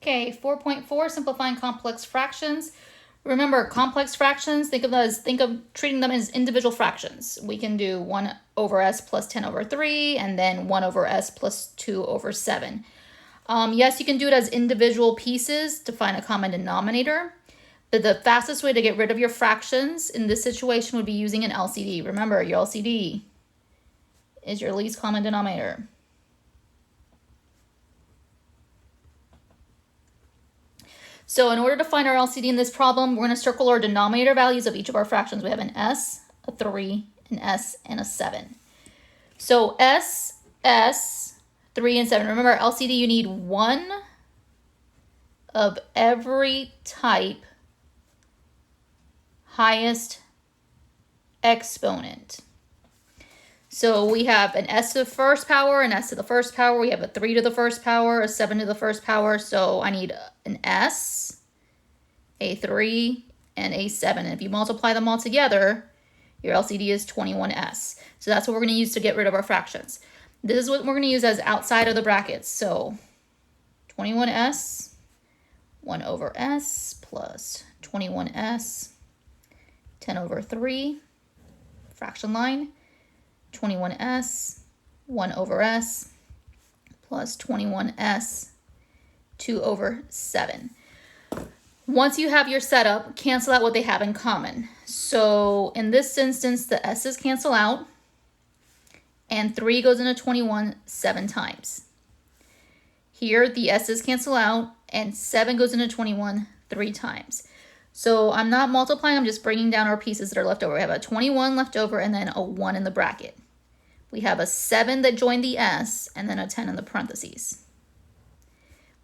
Okay, 4.4, simplifying complex fractions. Remember, complex fractions, think of treating them as individual fractions. We can do 1 over s plus 10 over 3, and then 1 over s plus 2 over 7. Yes, you can do it as individual pieces to find a common denominator, but the fastest way to get rid of your fractions in this situation would be using an LCD. Remember, your LCD is your least common denominator. So in order to find our LCD in this problem, we're going to circle our denominator values of each of our fractions. We have an s, a 3, an s, and a 7. So s, 3, and 7. Remember, LCD, you need one of every type highest exponent. So we have an s to the first power, an s to the first power. We have a 3 to the first power, a 7 to the first power. So I need an s, a 3, and a 7. And if you multiply them all together, your LCD is 21s. So that's what we're going to use to get rid of our fractions. This is what we're going to use as outside of the brackets. So 21s, 1 over s plus 21s, 10 over 3, fraction line, 21s, 1 over s, plus 21s, 2 over 7. Once you have your setup, cancel out what they have in common. So in this instance, the s's cancel out, and 3 goes into 21 7 times. Here, the s's cancel out, and 7 goes into 21 3 times. So I'm not multiplying, I'm just bringing down our pieces that are left over. We have a 21 left over and then a 1 in the bracket. We have a 7 that joined the s and then a 10 in the parentheses.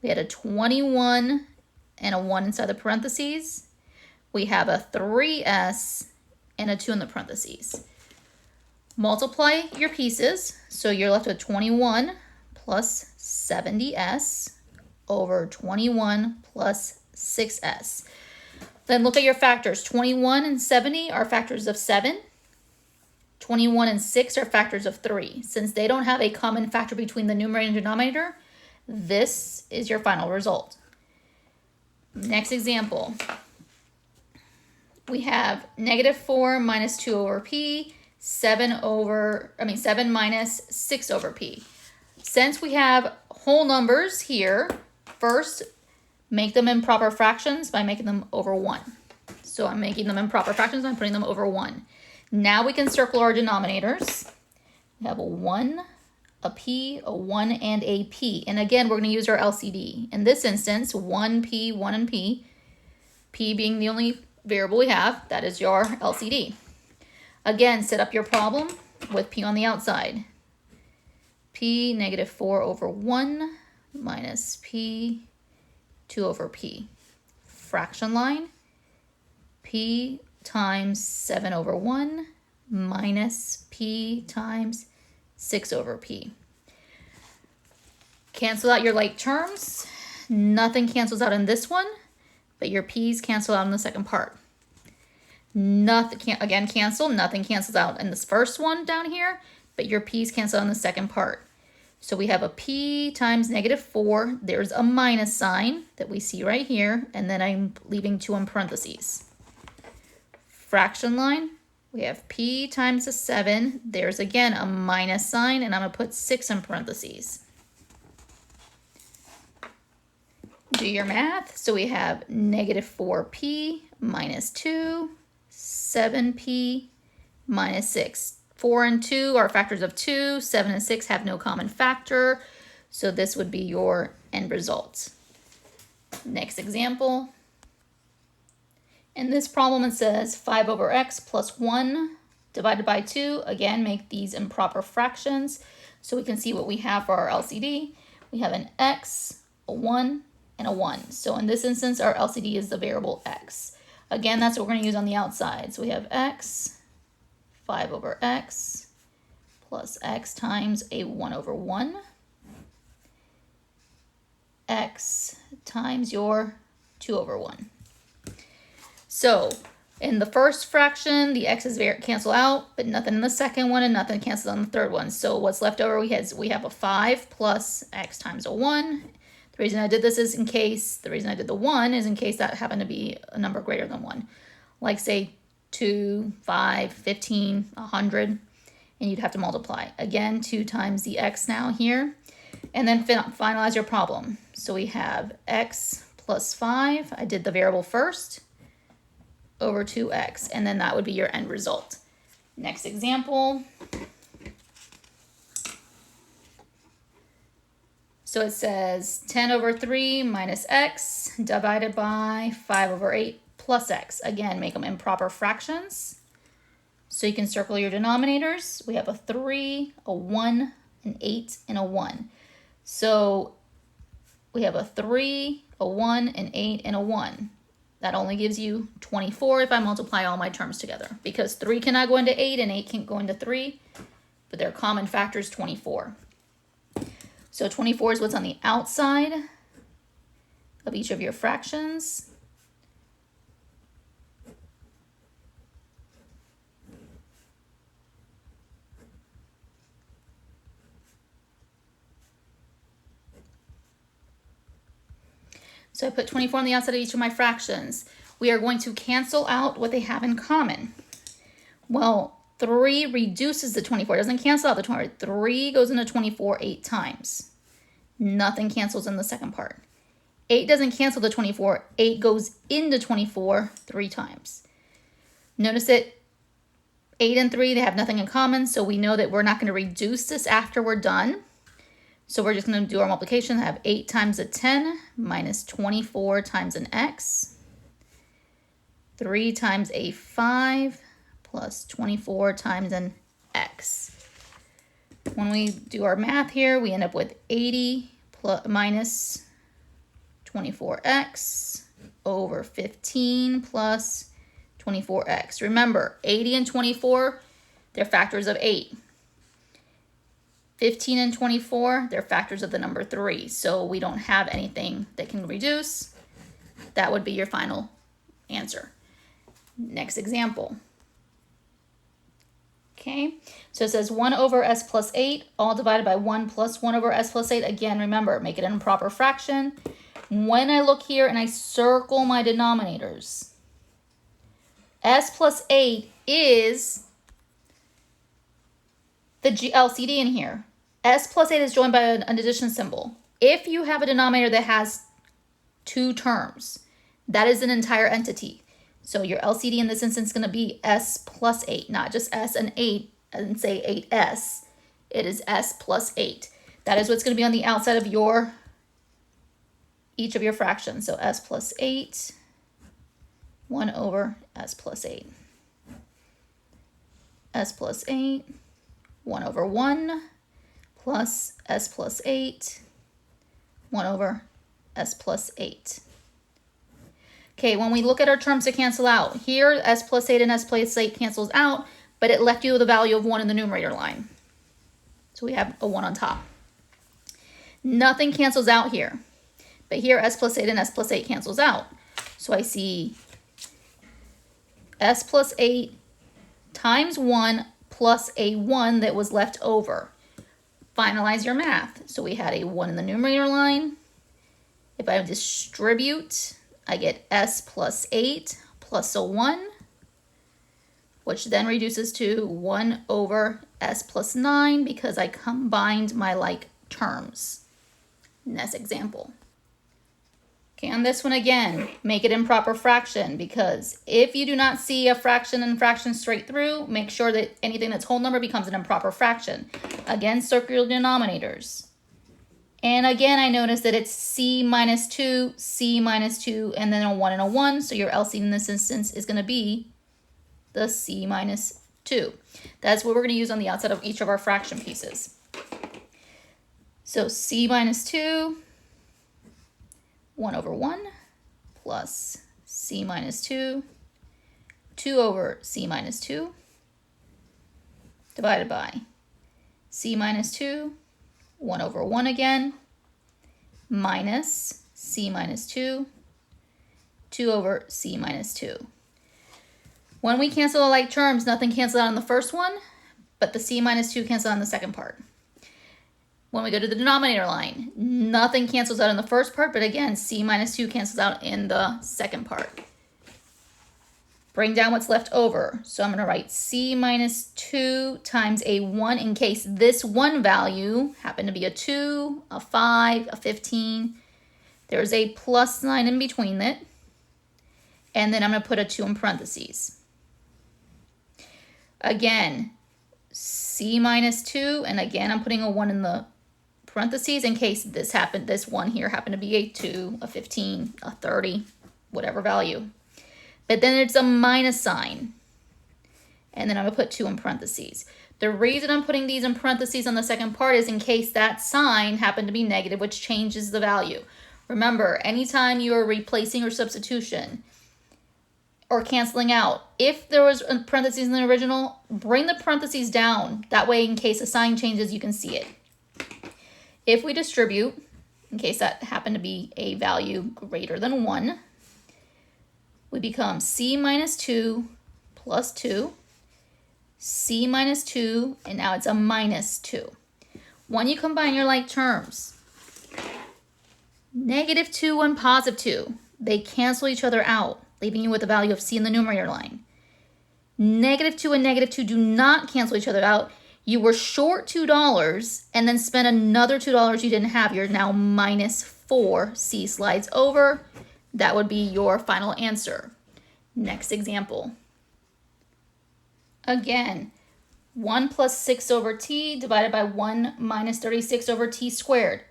We had a 21 and a 1 inside the parentheses. We have a 3s and a 2 in the parentheses. Multiply your pieces, so you're left with 21 plus 70s over 21 plus 6s. Then look at your factors. 21 and 70 are factors of 7. 21 and 6 are factors of 3. Since they don't have a common factor between the numerator and denominator, this is your final result. Next example. We have -4 minus 2 over p, 7 minus 6 over p. Since we have whole numbers here, first make them in proper fractions by making them over 1. So I'm making them in proper fractions, I'm putting them over 1. Now we can circle our denominators. We have a 1, a p, a 1, and a p. And again, we're going to use our LCD. In this instance, 1p, 1, and p. P being the only variable we have, that is your LCD. Again, set up your problem with p on the outside. P, -4 over 1 minus p, 2 over p. Fraction line, p times 7 over 1 minus p times 6 over p. Cancel out your like terms. Nothing cancels out in this one, but your p's cancel out in the second part. Nothing cancel. Nothing cancels out in this first one down here, but your p's cancel out in the second part. So we have a p times -4. There's a minus sign that we see right here, and then I'm leaving 2 in parentheses. Fraction line, we have p times a 7. There's again a minus sign, and I'm going to put 6 in parentheses. Do your math. So we have -4p minus 2, 7p minus 6. 4 and 2 are factors of 2. 7 and 6 have no common factor. So this would be your end result. Next example. In this problem, it says 5 over x plus 1 divided by 2. Again, make these improper fractions so we can see what we have for our LCD. We have an x, a 1, and a 1. So in this instance, our LCD is the variable x. Again, that's what we're going to use on the outside. So we have x, 5 over x, plus x times a 1 over 1, x times your 2 over 1. So in the first fraction, the x's cancel out, but nothing in the second one and nothing cancels on the third one. So what's left over, we have a 5 plus x times a 1. The reason I did this is the reason I did the 1 is in case that happened to be a number greater than 1. Like say 2, 5, 15, 100, and you'd have to multiply. Again, 2 times the x now here, and then finalize your problem. So we have x plus 5, I did the variable first, over 2x, and then that would be your end result. Next example. So it says 10 over 3 minus x divided by 5 over 8 plus x. Again, make them improper fractions. So you can circle your denominators. We have a 3, a 1, an 8, and a 1. So we have a 3, a 1, an 8, and a 1. That only gives you 24 if I multiply all my terms together, because 3 cannot go into 8 and 8 can't go into 3, but their common factor is 24. So 24 is what's on the outside of each of your fractions. So I put 24 on the outside of each of my fractions. We are going to cancel out what they have in common. Well, 3 reduces the 24. It doesn't cancel out the 24. 3 goes into 24 8 times. Nothing cancels in the second part. 8 doesn't cancel the 24. 8 goes into 24 3 times. Notice that 8 and 3, they have nothing in common, so we know that we're not going to reduce this after we're done. So we're just going to do our multiplication. I have 8 times a 10 minus 24 times an x. 3 times a 5 plus 24 times an x. When we do our math here, we end up with 80 minus 24x over 15 plus 24x. Remember, 80 and 24, they're factors of 8. 15 and 24, they're factors of the number 3. So we don't have anything that can reduce. That would be your final answer. Next example. Okay, so it says 1 over s plus 8, all divided by 1 plus 1 over s plus 8. Again, remember, make it an improper fraction. When I look here and I circle my denominators, s plus 8 is the LCD in here. S plus 8 is joined by an addition symbol. If you have a denominator that has 2 terms, that is an entire entity. So your LCD in this instance is going to be s plus 8, not just s and 8 and say 8s. It is s plus 8. That is what's going to be on the outside of each of your fractions. So s plus 8, 1 over s plus 8. S plus 8, 1 over 1, plus s plus 8, 1 over s plus 8. Okay, when we look at our terms to cancel out, here s plus 8 and s plus 8 cancels out, but it left you with a value of 1 in the numerator line. So we have a 1 on top. Nothing cancels out here, but here s plus 8 and s plus 8 cancels out. So I see s plus 8 times 1 plus a 1 that was left over. Finalize your math. So we had a 1 in the numerator line. If I distribute, I get s plus 8 plus a 1, which then reduces to 1 over s plus 9 because I combined my like terms. Next example. Okay, on this one again, make it improper fraction, because if you do not see a fraction and fraction straight through, make sure that anything that's whole number becomes an improper fraction. Again, circle your denominators. And again, I notice that it's c minus 2, and then a 1 and a 1. So your LCD in this instance is going to be the c minus 2. That's what we're going to use on the outside of each of our fraction pieces. So c minus 2, 1 over 1, plus c minus 2, 2 over c minus 2, divided by c minus 2, 1 over 1 again, minus c minus 2, 2 over c minus 2. When we cancel the like terms, nothing cancels out on the first one, but the c minus 2 cancels out on the second part. When we go to the denominator line, nothing cancels out in the first part, but again, c minus 2 cancels out in the second part. Bring down what's left over. So I'm going to write c minus 2 times a 1 in case this one value happened to be a 2, a 5, a 15. There's a plus sign in between it. And then I'm going to put a 2 in parentheses. Again, c minus 2, and again, I'm putting a 1 in the parentheses in case this one here happened to be a 2, a 15, a 30, whatever value. But then it's a minus sign. And then I'm going to put 2 in parentheses. The reason I'm putting these in parentheses on the second part is in case that sign happened to be negative, which changes the value. Remember, anytime you are replacing or substitution or canceling out, if there was parentheses in the original, bring the parentheses down. That way, in case a sign changes, you can see it. If we distribute, in case that happened to be a value greater than 1, we become c minus 2 plus 2, c minus 2, and now it's a minus 2. When you combine your like terms, negative 2 and positive 2, they cancel each other out, leaving you with a value of c in the numerator line. Negative 2 and negative 2 do not cancel each other out. You were short $2 and then spent another $2 you didn't have. You're now minus 4. C slides over. That would be your final answer. Next example. Again, 1 plus 6 over t divided by 1 minus 36 over t squared.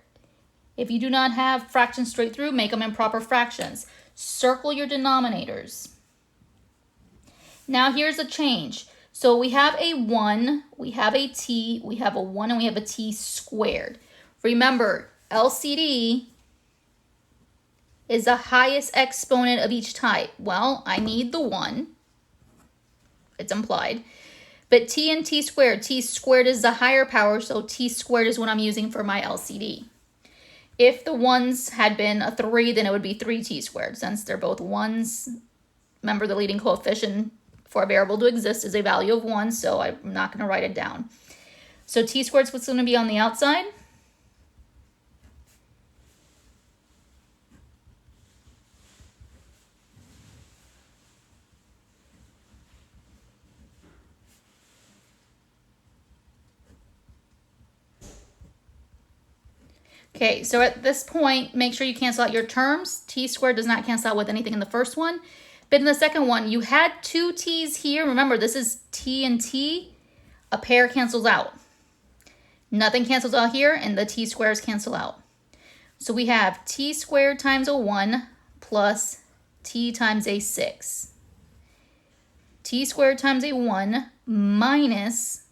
If you do not have fractions straight through, make them improper fractions. Circle your denominators. Now here's a change. So we have a 1, we have a t, we have a 1, and we have a t squared. Remember, LCD is the highest exponent of each type. Well, I need the 1. It's implied. But t and t squared is the higher power, so t squared is what I'm using for my LCD. If the 1s had been a 3, then it would be 3t squared. Since they're both 1s, remember the leading coefficient for a variable to exist is a value of 1, so I'm not going to write it down. So t squared is what's going to be on the outside. Okay, so at this point, make sure you cancel out your terms. T squared does not cancel out with anything in the first one. But in the second one, you had 2 t's here. Remember, this is t and t. A pair cancels out. Nothing cancels out here, and the t squares cancel out. So we have t squared times a 1 plus t times a 6. T squared times a 1 minus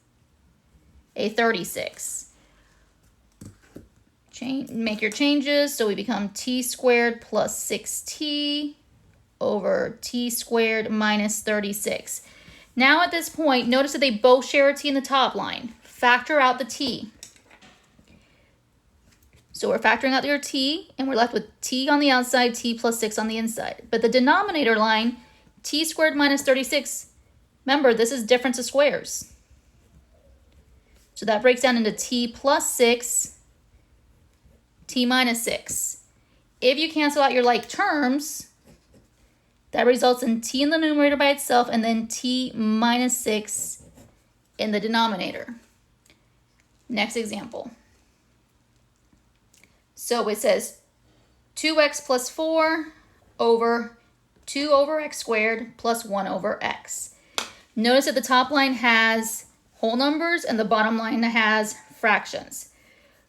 a 36. Make your changes, so we become t squared plus 6t over t squared minus 36. Now at this point, notice that they both share a t in the top line. Factor out the t. So we're factoring out your t, and we're left with t on the outside, t plus 6 on the inside. But the denominator line, t squared minus 36, remember, this is difference of squares. So that breaks down into t plus 6, t minus 6. If you cancel out your like terms, that results in t in the numerator by itself and then t minus 6 in the denominator. Next example. So it says 2x plus 4 over 2 over x squared plus 1 over x. Notice that the top line has whole numbers and the bottom line has fractions.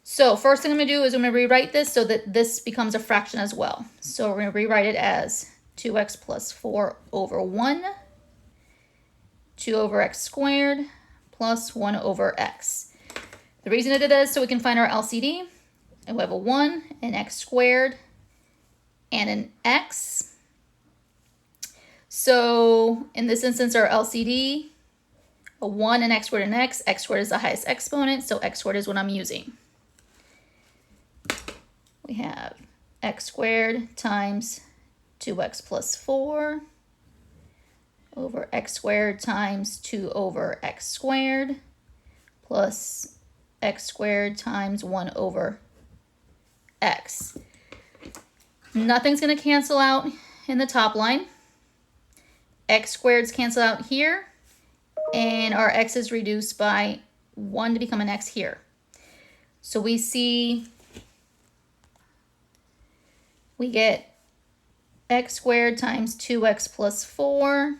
So first thing I'm going to do is I'm going to rewrite this so that this becomes a fraction as well. So we're going to rewrite it as 2x plus 4 over 1, 2 over x squared plus 1 over x. The reason I did that is so we can find our LCD. And we have a 1, an x squared, and an x. So in this instance, our LCD, a 1, an x squared, and x. X squared is the highest exponent, so x squared is what I'm using. We have x squared times 2x plus 4 over x squared times 2 over x squared plus x squared times 1 over x. Nothing's going to cancel out in the top line. X squareds cancel out here, and our x is reduced by 1 to become an x here. So we see we get x squared times 2x plus 4.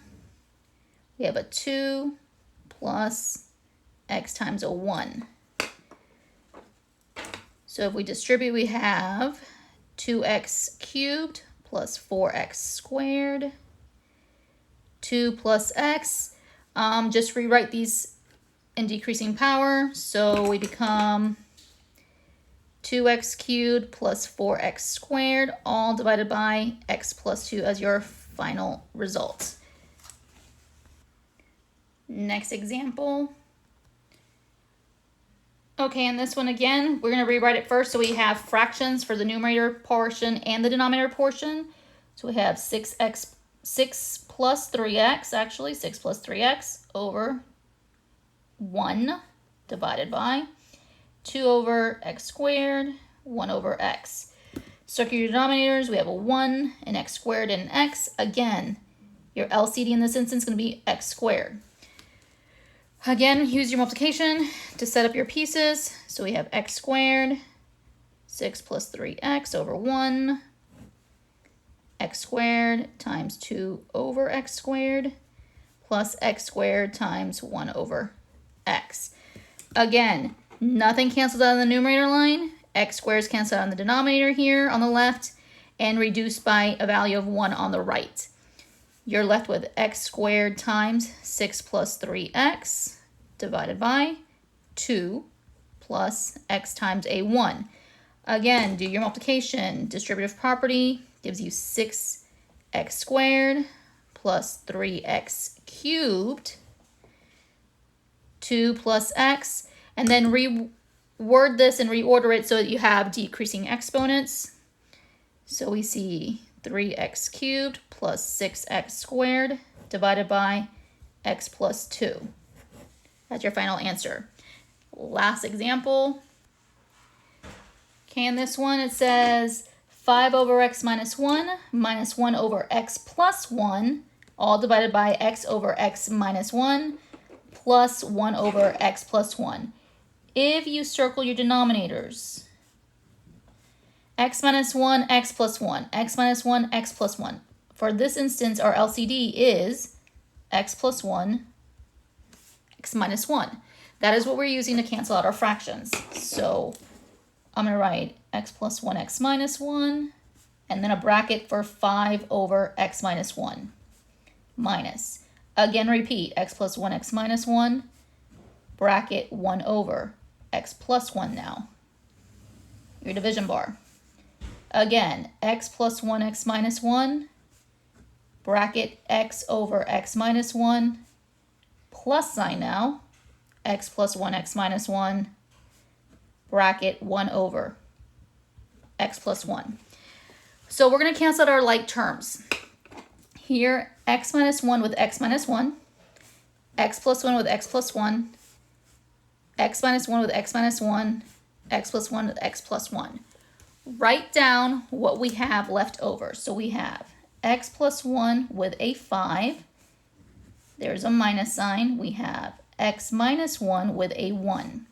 We have a 2 plus x times a 1. So if we distribute, we have 2x cubed plus 4x squared. 2 plus x. Just rewrite these in decreasing power. So we become 2x cubed plus 4x squared, all divided by x plus 2 as your final result. Next example. Okay, and this one again, we're going to rewrite it first. So we have fractions for the numerator portion and the denominator portion. So we have 6 plus 3x, actually 6 plus 3x over 1 divided by 2 over x squared, 1 over x. Circle your denominators, we have a 1, an x squared, and an x. Again, your LCD in this instance is going to be x squared. Again, use your multiplication to set up your pieces. So we have x squared, 6 plus 3x over 1, x squared times 2 over x squared, plus x squared times 1 over x. Again, nothing cancels out of the numerator line. X squares cancel out in the denominator here on the left and reduced by a value of 1 on the right. You're left with x squared times 6 plus 3x divided by 2 plus x times a 1. Again, do your multiplication. Distributive property gives you 6x squared plus 3x cubed, 2 plus x, and then reword this and reorder it so that you have decreasing exponents. So we see 3x cubed plus 6x squared divided by x plus 2. That's your final answer. Last example. Okay, in this one it says 5 over x minus 1 minus 1 over x plus 1, all divided by x over x minus 1 plus 1 over x plus 1. If you circle your denominators, x minus 1, x plus 1, x minus 1, x plus 1. For this instance, our LCD is x plus 1, x minus 1. That is what we're using to cancel out our fractions. So I'm going to write x plus 1, x minus 1, and then a bracket for 5 over x minus 1, minus. Again, repeat, x plus 1, x minus 1, bracket 1 over x plus 1 now. Your division bar. Again, x plus 1, x minus 1, bracket x over x minus 1, plus sign now, x plus 1, x minus 1, bracket 1 over x plus 1. So we're going to cancel out our like terms. Here, x minus 1 with x minus 1, x plus 1 with x plus 1, x minus 1 with x minus 1, x plus 1 with x plus 1. Write down what we have left over. So we have x plus 1 with a 5. There's a minus sign. We have x minus 1 with a 1.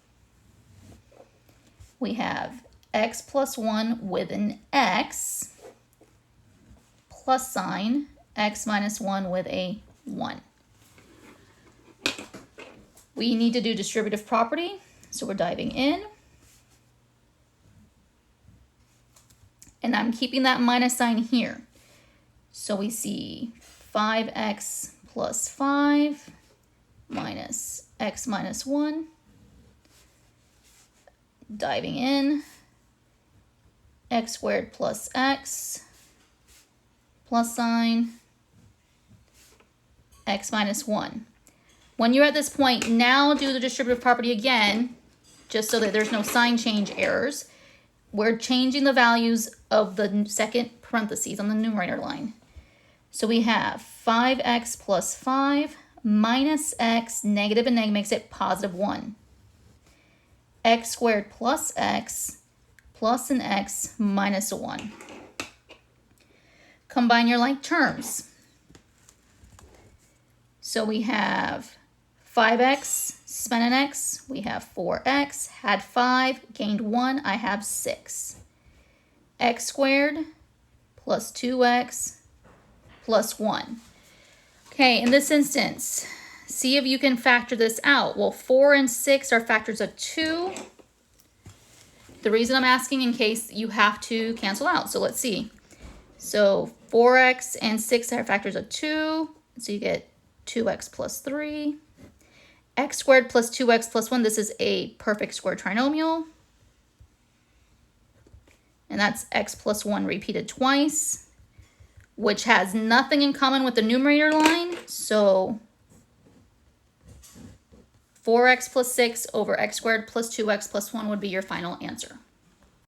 We have x plus 1 with an x, plus sign, x minus 1 with a 1. We need to do distributive property, so we're diving in. And I'm keeping that minus sign here. So we see 5x plus 5 minus x minus 1. Diving in, x squared plus x, plus sign, x minus 1. When you're at this point, now do the distributive property again, just so that there's no sign change errors. We're changing the values of the second parentheses on the numerator line. So we have 5x plus 5 minus x, negative and negative makes it positive 1. x squared plus x plus an x minus a 1. Combine your like terms. So we have 5x, spent an x. We have 4x, had 5, gained 1. I have 6. X squared plus 2x plus 1. Okay, in this instance, see if you can factor this out. Well, 4 and 6 are factors of 2. The reason I'm asking in case you have to cancel out. So let's see. So 4x and 6 are factors of 2. So you get 2x plus 3. X squared plus 2x plus 1. This is a perfect square trinomial. And that's x plus 1 repeated twice, which has nothing in common with the numerator line. So 4x plus 6 over x squared plus 2x plus 1 would be your final answer.